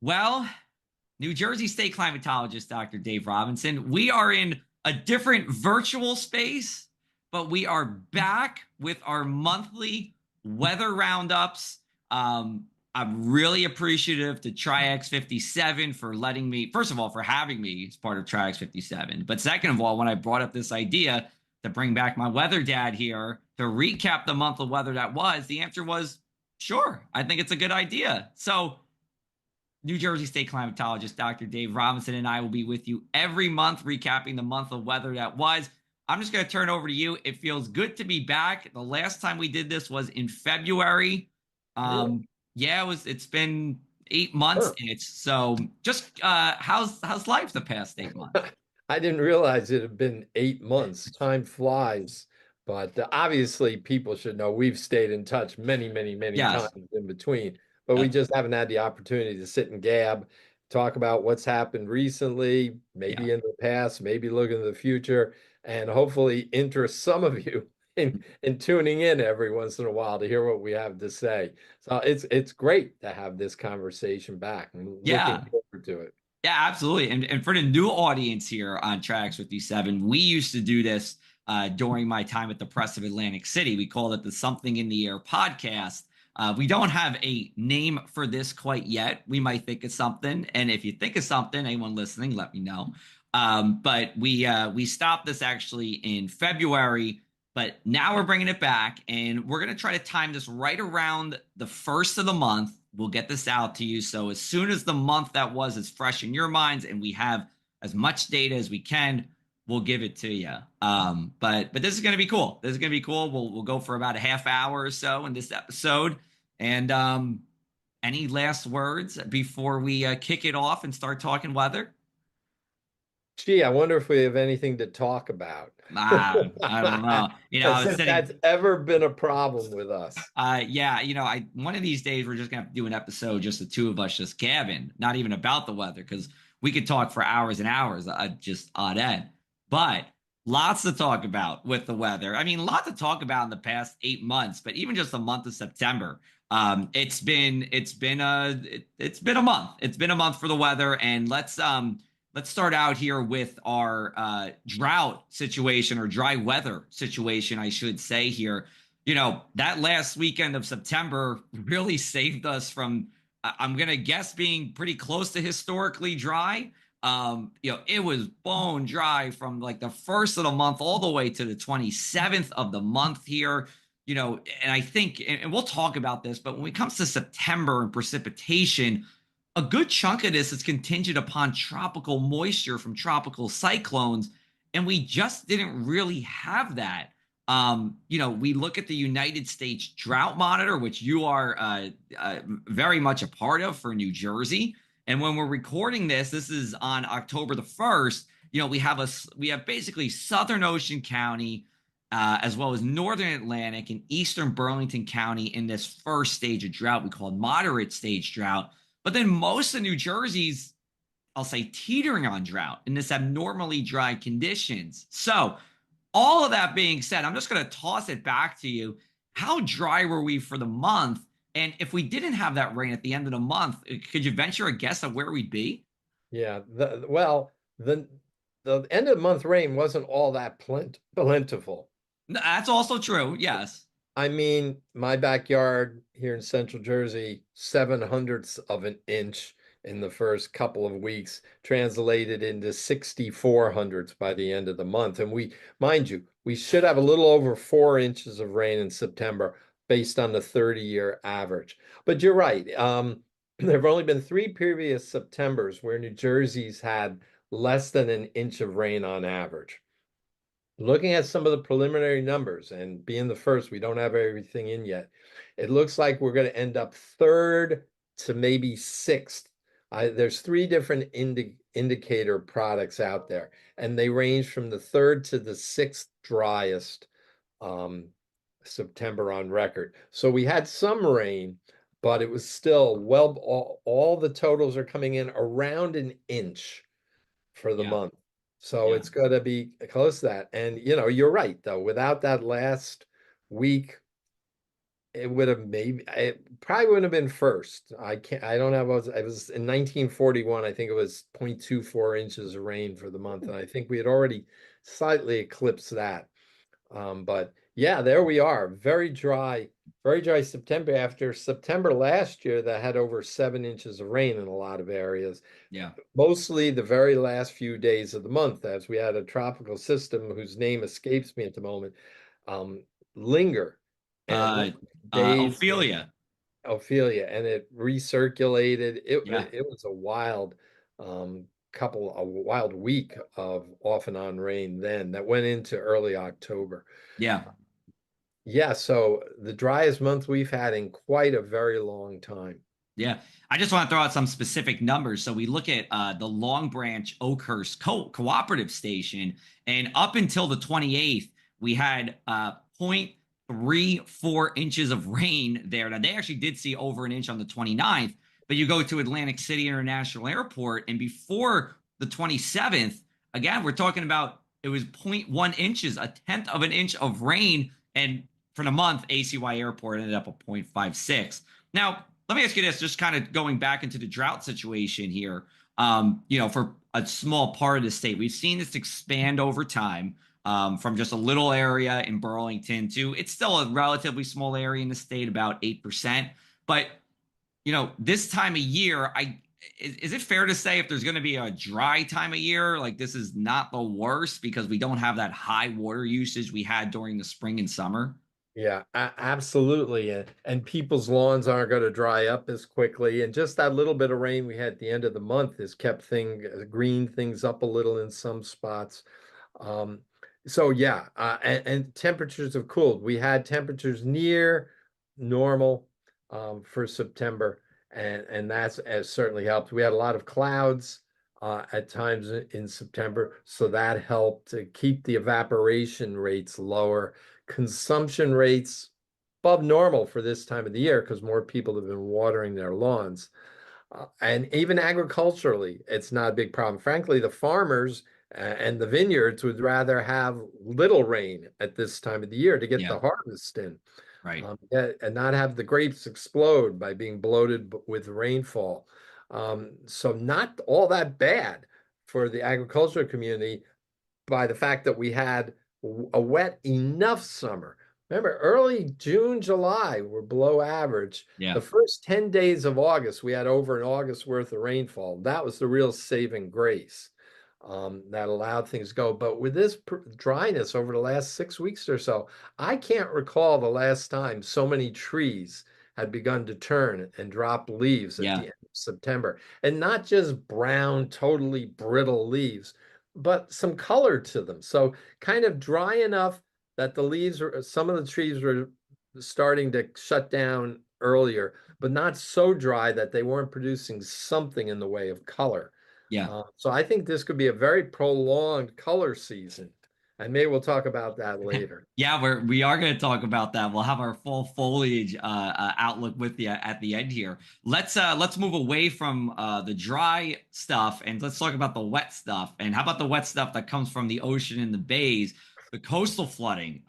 Well, New Jersey State Climatologist Dr. Dave Robinson. We are in a different virtual space, but we are back with our monthly weather roundups. I'm really appreciative to TriX57 for letting me, first of all, for having me as part of TriX57. But second of all, when I brought up this idea to bring back my weather dad here to recap the month of weather that was, the answer was sure. I think it's a good idea. So, New Jersey State Climatologist Dr. Dave Robinson and I will be with you every month, recapping the month of weather that was. I'm just going to turn over to you. It feels good to be back. The last time we did this was in February. Really? Yeah, it's been 8 months. Huh. It's so just how's life the past 8 months? I didn't realize it had been 8 months. Time flies. But obviously, people should know we've stayed in touch many, many, many Yes. times in between. But we Uh, just haven't had the opportunity to sit and gab, talk about what's happened recently, yeah. maybe in the past, maybe look into the future, and hopefully interest some of you in tuning in every once in a while to hear what we have to say. So it's great to have this conversation back. I'm looking Yeah. forward to it. Yeah, absolutely. And for the new audience here on Tracks 57, we used to do this during my time at the Press of Atlantic City. We called it the Something in the Air podcast. We don't have a name for this quite yet. We might think of something. And if you think of something, anyone listening, let me know. But we stopped this actually in February, but now we're bringing it back, and we're going to try to time this right around the first of the month. We'll get this out to you. So as soon as the month that was is fresh in your minds and we have as much data as we can, we'll give it to you. But this is going to be cool. This is going to be cool. We'll go for about a half hour or so in this episode. And any last words before we kick it off and start talking weather? Gee, I wonder if we have anything to talk about. I don't know. I As was if sitting. that's ever been a problem with us. Yeah, I one of these days we're just gonna have to do an episode, just the two of us, just gabbing, not even about the weather, because we could talk for hours and hours, just on end. But lots to talk about with the weather. I mean, a lot to talk about in the past 8 months, but even just the month of September, it's been a month. It's been a month for the weather, and let's start out here with our drought situation or dry weather situation, I should say here. That last weekend of September really saved us from, I'm going to guess, being pretty close to historically dry. It was bone dry from like the first of the month all the way to the 27th of the month here. And I think, and we'll talk about this, but when it comes to September and precipitation, a good chunk of this is contingent upon tropical moisture from tropical cyclones. And we just didn't really have that. We look at the United States Drought Monitor, which you are very much a part of for New Jersey. And when we're recording this, this is on October the 1st. We have basically Southern Ocean County, as well as Northern Atlantic and Eastern Burlington County in this first stage of drought we call moderate stage drought. But then most of New Jersey's, I'll say, teetering on drought in this abnormally dry conditions. So all of that being said, I'm just going to toss it back to you. How dry were we for the month? And if we didn't have that rain at the end of the month, could you venture a guess of where we'd be? Yeah. Well, the end of the month rain wasn't all that plentiful. That's also true. Yes. I mean, my backyard here in Central Jersey, 7/100ths of an inch in the first couple of weeks, translated into 6/400ths by the end of the month. And mind you, we should have a little over 4 inches of rain in September based on the 30-year average. But you're right. There have only been three previous Septembers where New Jersey's had less than an inch of rain on average. Looking at some of the preliminary numbers and being the first, we don't have everything in yet. It looks like we're going to end up third to maybe sixth. There's three different indicator products out there, and they range from the third to the sixth driest um, September on record. So we had some rain, but it was still all the totals are coming in around an inch for the Yeah. month. So Yeah. it's going to be close to that. And, you're right, though. Without that last week, It would have maybe it probably wouldn't have been first. I don't have it was in 1941. I think it was 0.24 inches of rain for the month, and I think we had already slightly eclipsed that. But yeah, there we are. Very dry September after September last year that had over 7 inches of rain in a lot of areas. Yeah. Mostly the very last few days of the month, as we had a tropical system whose name escapes me at the moment, um, linger. And it Uh, looked days and Ophelia. Ophelia, and it recirculated. Yeah. It was a wild a wild week of off and on rain then that went into early October. Yeah. Yeah, so the driest month we've had in quite a very long time. Yeah, I just want to throw out some specific numbers. So we look at the Long Branch Oakhurst Cooperative Station, and up until the 28th, we had 0.34 inches of rain there. Now, they actually did see over an inch on the 29th, but you go to Atlantic City International Airport, and before the 27th, again, we're talking about it was zero point 0.1 inches, a tenth of an inch of rain. And for the month, ACY Airport ended up at 0.56. Now, let me ask you this, just kind of going back into the drought situation here. For a small part of the state, we've seen this expand over time from just a little area in Burlington to it's still a relatively small area in the state, about 8%. But, this time of year, is it fair to say if there's going to be a dry time of year, like this is not the worst because we don't have that high water usage we had during the spring and summer? Yeah, absolutely. And people's lawns aren't going to dry up as quickly. And just that little bit of rain we had at the end of the month has kept green things up a little in some spots. Um, so yeah, and temperatures have cooled. We had temperatures near normal for September, and that's has certainly helped. We had a lot of clouds at times in September, so that helped to keep the evaporation rates lower. Consumption rates above normal for this time of the year because more people have been watering their lawns. And even agriculturally, it's not a big problem. Frankly, the farmers and the vineyards would rather have little rain at this time of the year to get Yeah, the harvest in, right. and not have the grapes explode by being bloated with rainfall. So not all that bad for the agricultural community by the fact that we had a wet enough summer. Remember, early June, July were below average. The Yeah. first 10 days of August, we had over an August worth of rainfall. That was the real saving grace that allowed things to go. But with this dryness over the last 6 weeks or so, I can't recall the last time so many trees had begun to turn and drop leaves at the Yeah. end of September. And not just brown, totally brittle leaves, but some color to them. So kind of dry enough that some of the trees were starting to shut down earlier, but not so dry that they weren't producing something in the way of color. Yeah. So I think this could be a very prolonged color season, and maybe we'll talk about that later. Yeah, we are going to talk about that. We'll have our full foliage outlook with you at the end here. Let's move away from the dry stuff and let's talk about the wet stuff. And how about the wet stuff that comes from the ocean and the bays? The coastal flooding.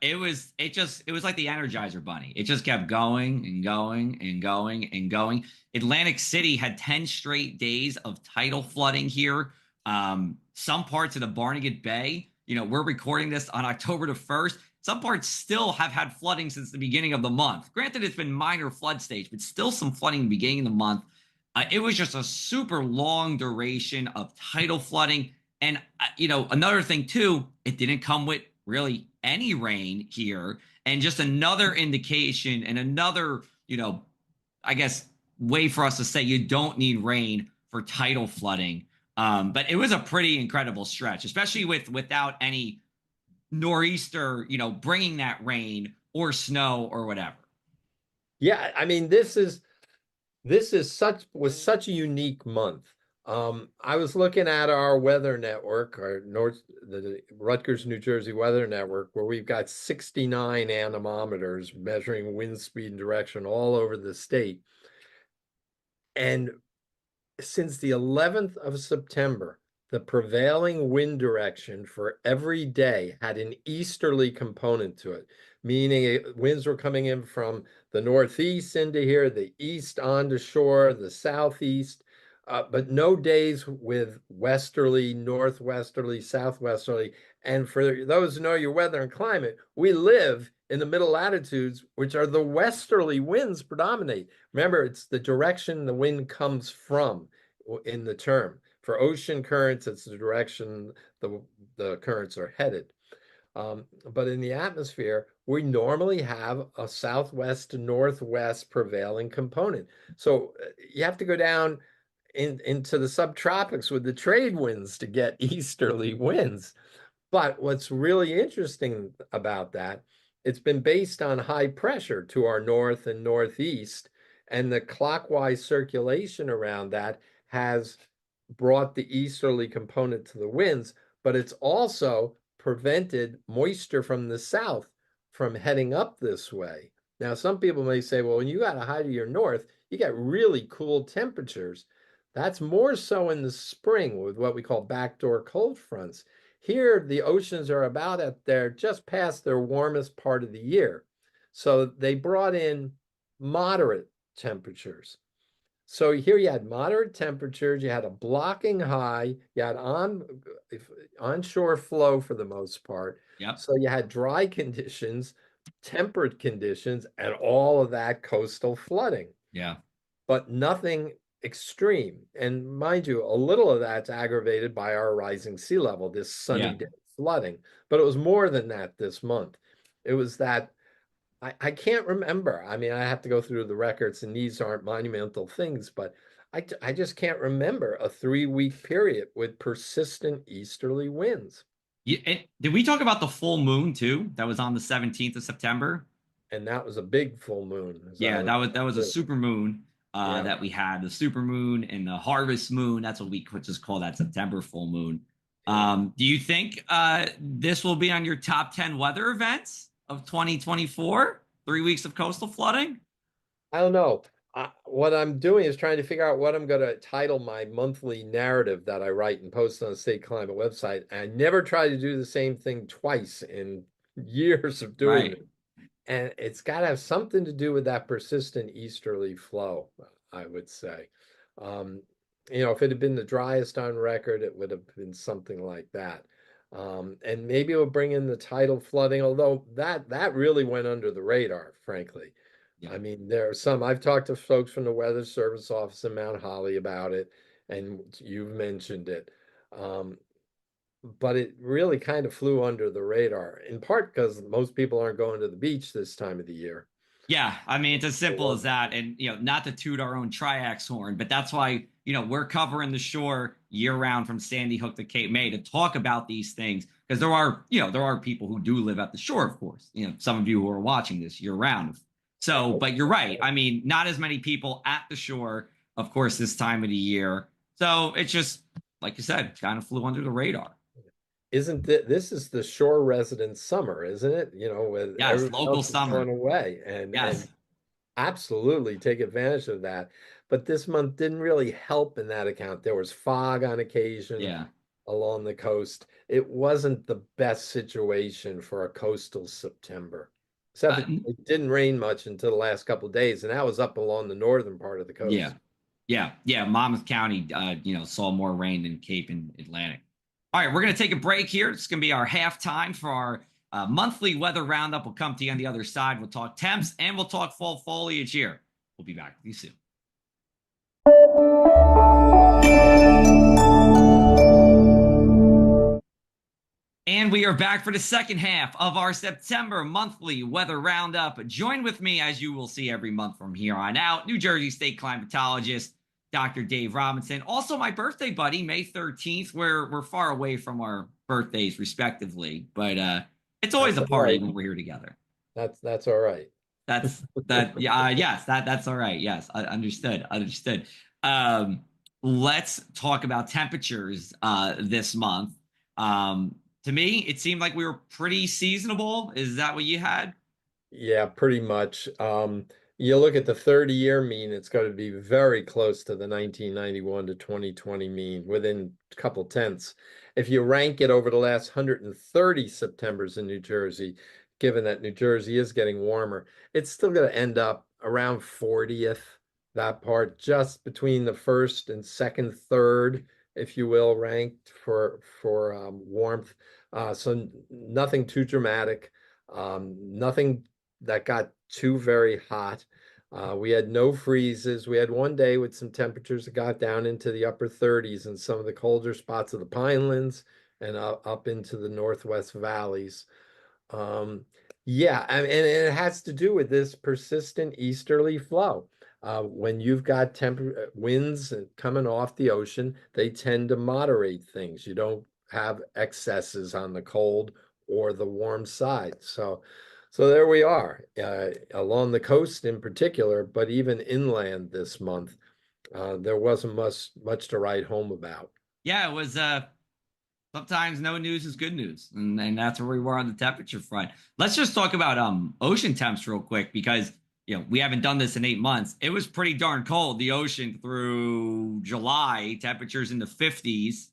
It was like the Energizer Bunny. It just kept going and going and going and going. Atlantic City had 10 straight days of tidal flooding here. Some parts of the Barnegat Bay, we're recording this on October the 1st. Some parts still have had flooding since the beginning of the month. Granted, it's been minor flood stage, but still some flooding in the beginning of the month. It was just a super long duration of tidal flooding. And, another thing too, it didn't come with really any rain here. And just another indication and another, I guess, way for us to say you don't need rain for tidal flooding. But it was a pretty incredible stretch, especially without any nor'easter, bringing that rain or snow or whatever. Yeah, I mean, this is such a unique month. I was looking at our weather network, the Rutgers, New Jersey weather network, where we've got 69 anemometers measuring wind speed and direction all over the state. And since the 11th of September, the prevailing wind direction for every day had an easterly component to it, meaning winds were coming in from the northeast into here, the east onto shore, the southeast, but no days with westerly, northwesterly, southwesterly. And for those who know your weather and climate, we live in the middle latitudes, which are the westerly winds predominate. Remember, it's the direction the wind comes from in the term. For ocean currents, it's the direction the currents are headed. But in the atmosphere, we normally have a southwest to northwest prevailing component. So you have to go down into the subtropics with the trade winds to get easterly winds. But what's really interesting about that, it's been based on high pressure to our north and northeast, and the clockwise circulation around that has brought the easterly component to the winds, but it's also prevented moisture from the south from heading up this way. Now, some people may say, well, when you got high to your north, you get really cool temperatures. That's more so in the spring with what we call backdoor cold fronts. Here, the oceans are about at their just past their warmest part of the year. So they brought in moderate temperatures. So here you had moderate temperatures, you had a blocking high, you had onshore flow for the most part. Yep. So you had dry conditions, temperate conditions, and all of that coastal flooding, Yeah. but nothing extreme. And mind you, a little of that's aggravated by our rising sea level, this sunny Yeah. day flooding. But it was more than that this month. It was that I can't remember. I mean, I have to go through the records, and these aren't monumental things, but I just can't remember a 3-week period with persistent easterly winds. Did we talk about the full moon too? That was on the 17th of September. And that was a big full moon, as I Yeah, that was a remember. super moon Yeah. that we had, the super moon and the harvest moon. That's what we could just call that September full moon. Yeah. Do you think this will be on your top 10 weather events of 2024? 3 weeks of coastal flooding? I don't know. What I'm doing is trying to figure out what I'm going to title my monthly narrative that I write and post on the State Climate website. I never try to do the same thing twice in years of doing Right. this. And it's got to have something to do with that persistent easterly flow, I would say. Um, if it had been the driest on record, it would have been something like that. And maybe it will bring in the tidal flooding, although that really went under the radar, frankly. Yeah. I mean, there are some, I've talked to folks from the Weather Service office in Mount Holly about it, and you've mentioned it. Um, but it really kind of flew under the radar, in part because most people aren't going to the beach this time of the year. Yeah, I mean it's as simple as Or- that, and not to toot our own triax horn, but that's why we're covering the shore year round from Sandy Hook to Cape May to talk about these things because there are people who do live at the shore, of course. Some of you who are watching this year round. So, but you're right. I mean, not as many people at the shore, of course, this time of the year. So it's just like you said, kind of flew under the radar. Isn't this is the shore resident summer, isn't it? With Yes, everybody local else is going summer. away, and Yes. absolutely take advantage of that. But this month didn't really help in that account. There was fog on occasion Yeah. along the coast. It wasn't the best situation for a coastal September, except Uh, it didn't rain much until the last couple of days, and that was up along the northern part of the yeah. coast. Yeah. Monmouth County, saw more rain than Cape and Atlantic. All right, we're going to take a break here. It's going to be our halftime for our monthly weather roundup. We'll come to you on the other side. We'll talk temps and we'll talk fall foliage here. We'll be back with you soon. And we are back for the second half of our September monthly weather roundup. Join with me, as you will see every month from here on out, New Jersey State Climatologist Dr. Dave Robinson. Also, my birthday buddy, May 13th. We're far away from our birthdays, respectively, but it's always That's a all party right. when we're here together. That's all right. That's that. Yeah. Yes. That's all right. Yes. Understood. Understood. Um, let's talk about temperatures this month. To me, it seemed like we were pretty seasonable. Is that what you had? Yeah, pretty much. You look at the 30-year mean, it's going to be very close to the 1991 to 2020 mean, within a couple tenths. If you rank it over the last 130 Septembers in New Jersey, given that New Jersey is getting warmer, it's still going to end up around 40th, that part, just between the first and second, third, if you will, ranked for warmth. So nothing too dramatic, nothing that got too very hot. We had no freezes. We had one day with some temperatures that got down into the upper 30s in some of the colder spots of the Pinelands and up into the Northwest valleys. Um, yeah, and it has to do with this persistent easterly flow. When you've got winds coming off the ocean, they tend to moderate things. You don't have excesses on the cold or the warm side. So there we are, along the coast in particular, but even inland this month, there wasn't much to write home about. Yeah, it was sometimes no news is good news, and that's where we were on the temperature front. Let's just talk about ocean temps real quick because we haven't done this in 8 months. It was pretty darn cold, the ocean through July, temperatures in the 50s,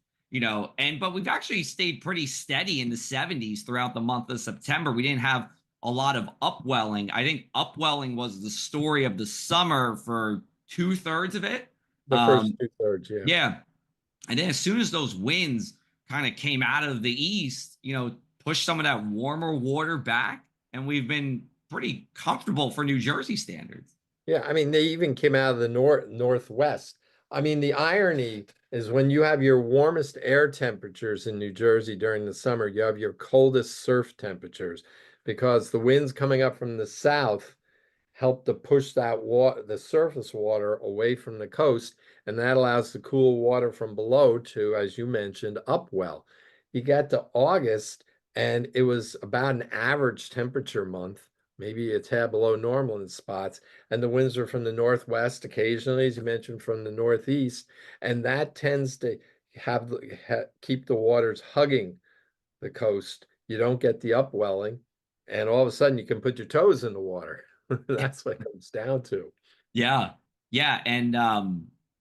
and but we've actually stayed pretty steady in the 70s throughout the month of September. We didn't have a lot of upwelling. I think upwelling was the story of the summer for two-thirds of it. The first Um, 2/3, yeah. yeah. And then as soon as those winds kind of came out of the east, pushed some of that warmer water back, and we've been pretty comfortable for New Jersey standards. Yeah, I mean, they even came out of the northwest. I mean, the irony is when you have your warmest air temperatures in New Jersey during the summer, you have your coldest surf temperatures because the winds coming up from the south help to push that water, the surface water, away from the coast, and that allows the cool water from below to, as you mentioned, upwell. You got to August, and it was about an average temperature month, maybe a tad below normal in spots, and the winds are from the northwest, occasionally, as you mentioned, from the northeast, and that tends to keep the waters hugging the coast. You don't get the upwelling, and all of a sudden you can put your toes in the water. That's what it comes down to. Yeah. Yeah. And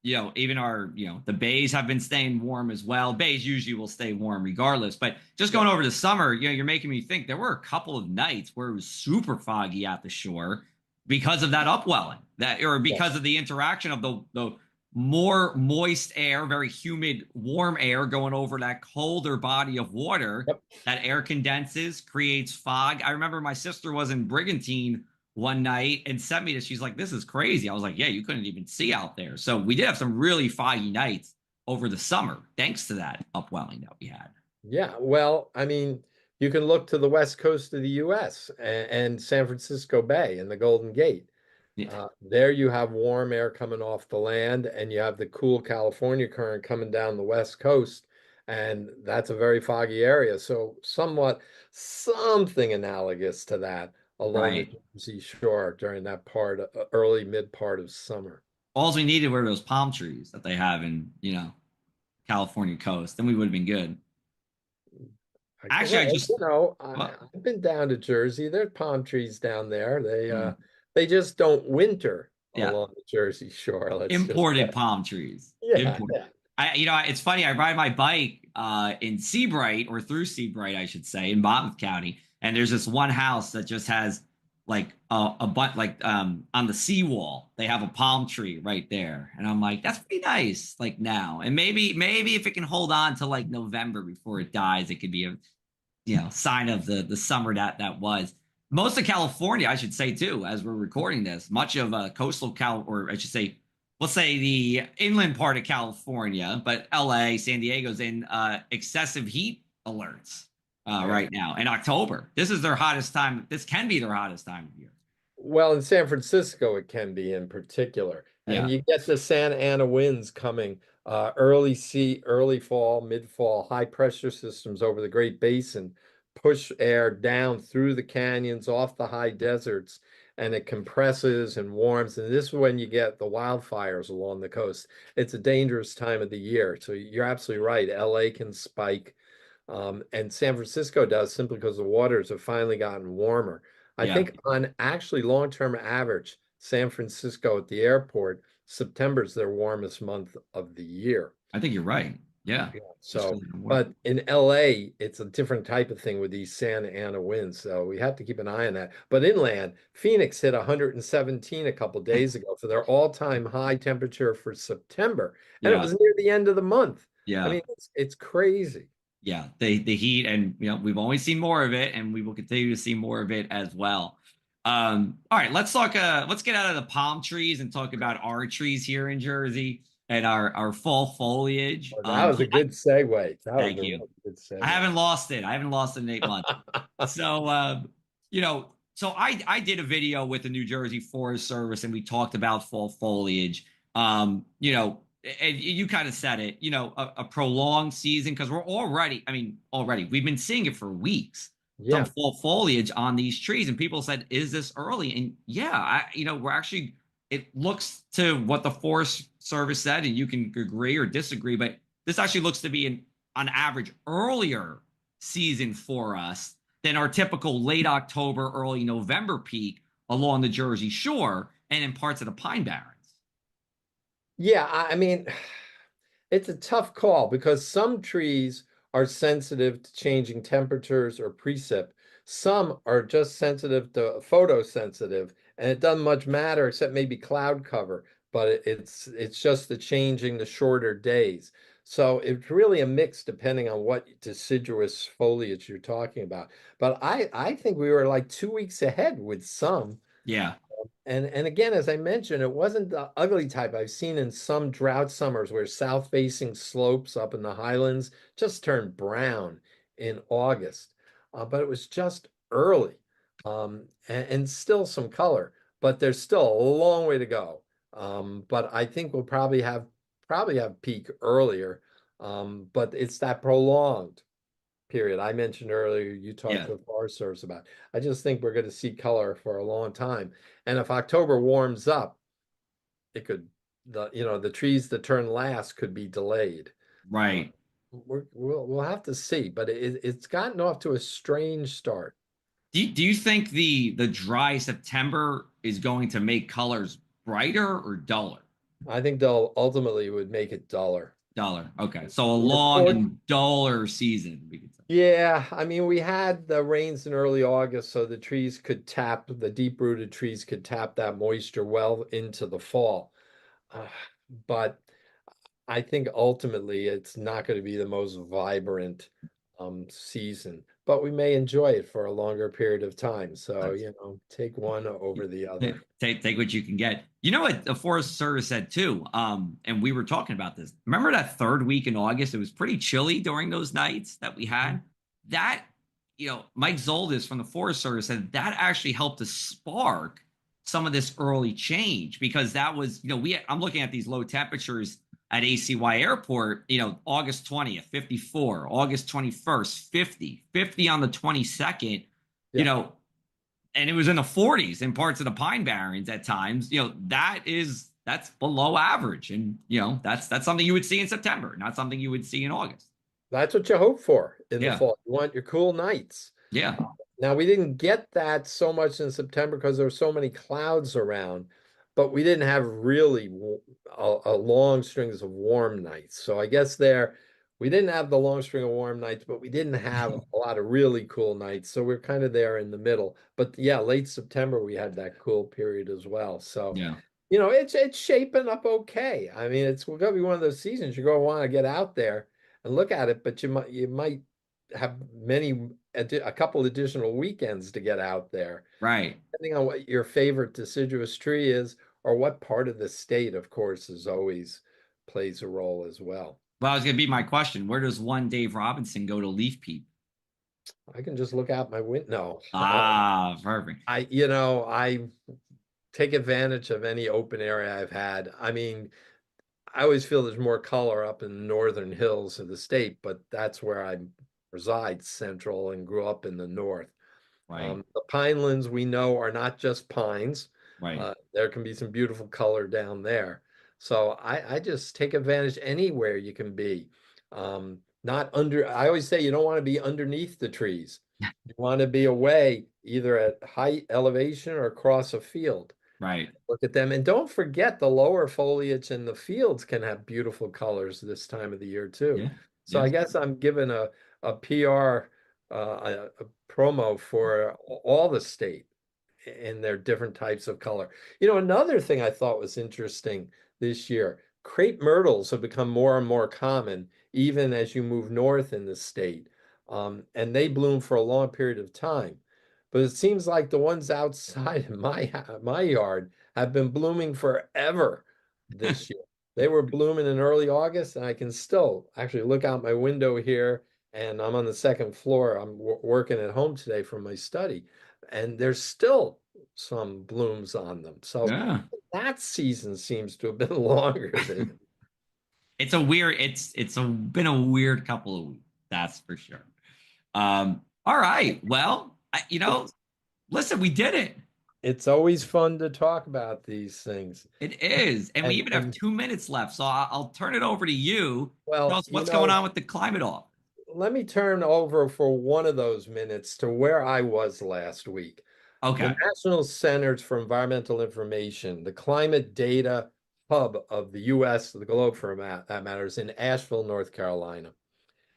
even our, the bays have been staying warm as well. Bays usually will stay warm regardless. But just Yeah. going over the summer, you're making me think there were a couple of nights where it was super foggy at the shore because of that upwelling, or because Yes. of the interaction of the more moist air, very humid, warm air going over that colder body of water. Yep. That air condenses, creates fog. I remember my sister was in Brigantine one night and sent me this. She's like, "This is crazy." I was like, "Yeah, you couldn't even see out there." So we did have some really foggy nights over the summer, thanks to that upwelling that we had. Yeah. Well, I mean, you can look to the west coast of the US and San Francisco Bay and the Golden Gate. Yeah, There you have warm air coming off the land, and you have the cool California current coming down the west coast, and that's a very foggy area. So something analogous to that along the right. Jersey Shore during that early mid part of summer. All we needed were those palm trees that they have in, California coast. Then we would have been good. Actually, I Well, just, well, I've been down to Jersey. There's palm trees down there. hmm, They just don't winter yeah, along the Jersey Shore. Let's just say. imported palm trees. Yeah, Import. yeah. It's funny. I ride my bike in Seabright, or through Seabright, I should say, in Monmouth County, and there's this one house that just has like a bunch, like on the seawall, they have a palm tree right there, and I'm like, that's pretty nice. Like now, and maybe if it can hold on to like November before it dies, it could be a sign of the summer that was. Most of California, I should say too, as we're recording this, much of coastal Cal, or I should say, let's say the inland part of California, but LA, San Diego's in excessive heat alerts Yeah. right now in October. This is their hottest time. This can be their hottest time of year. Well, in San Francisco, it can be in particular. And Yeah. you get the Santa Ana winds coming early fall, mid fall, high pressure systems over the Great Basin push air down through the canyons, off the high deserts, and it compresses and warms. And this is when you get the wildfires along the coast. It's a dangerous time of the year. So you're absolutely right. LA can spike. And San Francisco does simply because the waters have finally gotten warmer. I Yeah. think on actually long-term average, San Francisco at the airport, September's their warmest month of the year. I think you're right. Yeah. Yeah. Just So, because of the war. but in LA, it's a different type of thing with these Santa Ana winds. So we have to keep an eye on that. But inland, Phoenix hit 117 a couple days ago for their all-time high temperature for September. And it Yeah. was near the end of the month. I Yeah. mean, it's crazy. Yeah. The heat, and we've always seen more of it, and we will continue to see more of it as well. All right, let's get out of the palm trees and talk about our trees here in Jersey and our fall foliage. Well, that was a good segue. That was Thank a you. really good I segue. haven't lost it. I haven't lost it in 8 months. So, so I did a video with the New Jersey Forest Service, and we talked about fall foliage. And you kind of said it. A prolonged season, because already we've been seeing it for weeks. Some Yeah. fall foliage on these trees, and people said, "Is this early?" And yeah, we're actually. It looks to what the Forest Service said, and you can agree or disagree, but this actually looks to be an on average earlier season for us than our typical late October, early November peak along the Jersey Shore and in parts of the Pine Barrens. Yeah, I mean, it's a tough call because some trees are sensitive to changing temperatures or precip. Some are just sensitive to photosensitive, and it doesn't much matter except maybe cloud cover, but it's just the changing the shorter days. So it's really a mix depending on what deciduous foliage you're talking about. But I think we were like 2 weeks ahead with some. Yeah, And again, as I mentioned, it wasn't the ugly type I've seen in some drought summers where south-facing slopes up in the highlands just turned brown in August. But it was just early, and still some color, but there's still a long way to go. But I think we'll probably have peak earlier. But it's that prolonged period I mentioned earlier, you talked yeah, to the Forest Service about. I just think we're going to see color for a long time. And if October warms up, it could, the trees that turn last could be delayed. Uh, right. we'll have to see, but it's gotten off to a strange start. Do you think the dry September is going to make colors brighter or duller? I think they'll ultimately would make it duller. Duller. Okay. So a We're long for, and duller season, we could say. yeah, I mean, we had the rains in early August, so the deep-rooted trees could tap that moisture well into the fall. Uh, but I think ultimately it's not going to be the most vibrant season, but we may enjoy it for a longer period of time. So, That's take one over the other. take what you can get. You know what the Forest Service said too? And we were talking about this. Remember that third week in August? It was pretty chilly during those nights that we Mhm. had. That, Mike Zoldis from the Forest Service said that actually helped to spark some of this early change, because that was, I'm looking at these low temperatures at ACY Airport, August 20th, 54, August 21st, 50, 50 on the 22nd, you Yeah, know, and it was in the 40s in parts of the Pine Barrens at times. That's below average, and that's something you would see in September, not something you would see in August. that's what you hope for in the Yeah, fall. You want your cool nights. yeah, Now, we didn't get that so much in September because there were so many clouds around, but we didn't have really a long strings of warm nights. So I guess we didn't have the long string of warm nights, but we didn't have a lot of really cool nights. So we're kind of there in the middle. But yeah, late September we had that cool period as well. So, yeah. it's shaping up okay. I mean, it's going to be one of those seasons you're going to want to get out there and look at it, but you might have a couple additional weekends to get out there, Right. depending on what your favorite deciduous tree is or what part of the state, of course, is always plays a role as well. Well, that was gonna be my question. Where does one Dave Robinson go to leaf peep? I can just look out my window. Ah, perfect. I take advantage of any open area I've had. I mean, I always feel there's more color up in the northern hills of the state, but that's where I reside, central, and grew up in the north. Right, The pinelands we know are not just pines. right. There can be some beautiful color down there. So I just take advantage anywhere you can be. Not under, I always say you don't want to be underneath the trees. You want to be away either at height elevation or across a field. Right. Look at them. And don't forget the lower foliage in the fields can have beautiful colors this time of the year too. Yeah. So Yeah. I guess I'm giving a PR a promo for all the state in their different types of color. Another thing I thought was interesting this year, crepe myrtles have become more and more common, even as you move north in the state. And they bloom for a long period of time. But it seems like the ones outside of my yard have been blooming forever this year. They were blooming in early August, and I can still actually look out my window here, and I'm on the second floor. I'm working at home today from my study, and there's still some blooms on them. So Yeah. that season seems to have been longer than Been a weird couple of weeks, that's for sure. All right. Well, it's listen, we did it. it's always fun to talk about these things. It is. And we And even have and 2 minutes left. So I'll turn it over to you. Tell well, us what's going on with the climate off. let me turn over for one of those minutes to where I was last week. The Okay. National Centers for Environmental Information, the climate data hub of the US, the globe for that matter, is in Asheville, North Carolina.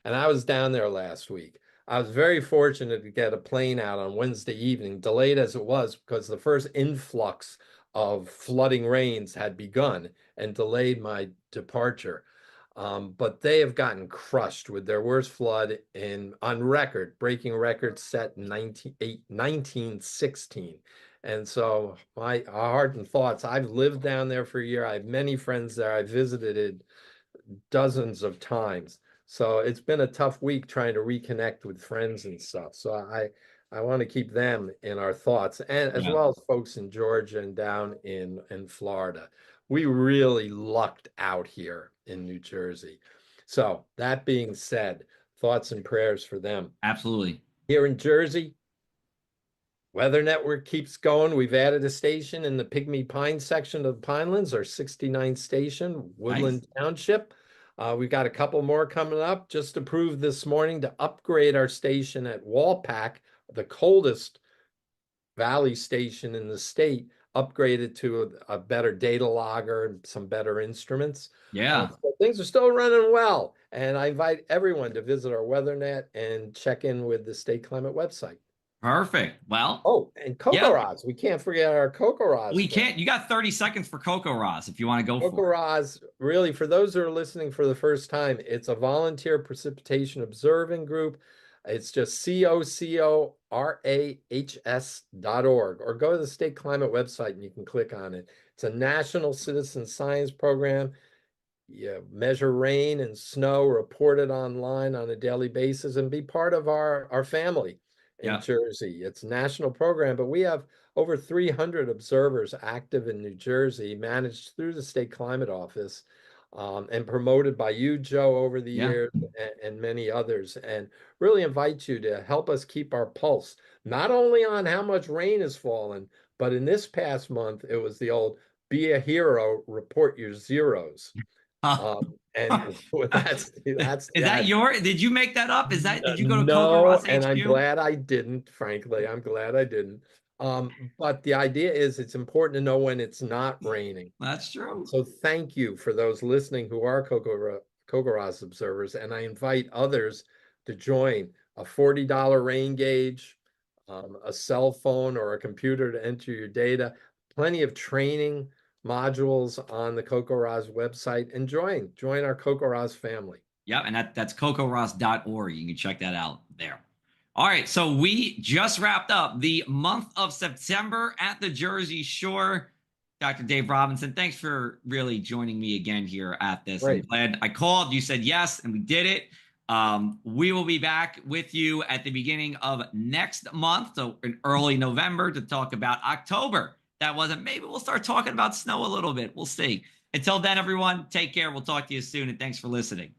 And I was down there last week. I was very fortunate to get a plane out on Wednesday evening, delayed as it was because the first influx of flooding rains had begun and delayed my departure. But they have gotten crushed with their worst flood on record, breaking records set in 1916. And so my heart and thoughts, I've lived down there for a year. I have many friends there. I visited it dozens of times. So it's been a tough week trying to reconnect with friends and stuff. So I want to keep them in our thoughts, and as Yeah. well as folks in Georgia and down in Florida. We really lucked out here in New Jersey. So that being said, thoughts and prayers for them. Absolutely. Here in Jersey, Weather Network keeps going. We've added a station in the Pygmy Pine section of the Pinelands, our 69th station, Nice. Woodland Township. We've got a couple more coming up. Just approved this morning to upgrade our station at Walpack, the coldest valley station in the state, upgraded to a better data logger and some better instruments. Yeah. So things are still running well. And I invite everyone to visit our WeatherNet and check in with the State Climate website. Perfect. Well, Oh, and Cocoa yeah, Rods. We can't forget our Cocoa Rods we friend. can't. You got 30 seconds for Coco Ross if you want to go Cocoa for it. Rods, really, for those who are listening for the first time, it's a volunteer precipitation observing group. It's just COCORAHS.org, or go to the state climate website and you can click on it. It's a national citizen science program. You measure rain and snow, report it online on a daily basis, and be part of our family in Yeah. Jersey. It's a national program, but we have over 300 observers active in New Jersey, managed through the State Climate Office, and promoted by you, Joe, over the Yeah. years, and many others. And really invite you to help us keep our pulse, not only on how much rain has fallen, but in this past month, it was the old be a hero, report your zeros. Uh, And that's is that that. did you make that up? Did you go to Coco No, Ross and I'm HQ? glad I didn't, frankly. I'm glad I didn't. But the idea is it's important to know when it's not raining. That's true. So thank you for those listening who are Kokoros observers, and I invite others to join. A $40 rain gauge, a cell phone or a computer to enter your data, plenty of training modules on the Kokoros website, and join our Kokoros family. Yep, and that's cocoross.org. You can check that out there. All right, so we just wrapped up the month of September at the Jersey Shore. Dr. Dave Robinson, thanks for really joining me again here at this. I'm Great. glad I called. You said yes, and we did it. We will be back with you at the beginning of next month, so in early November, to talk about October. That wasn't, maybe we'll start talking about snow a little bit. We'll see. Until then, everyone, take care. We'll talk to you soon, and thanks for listening.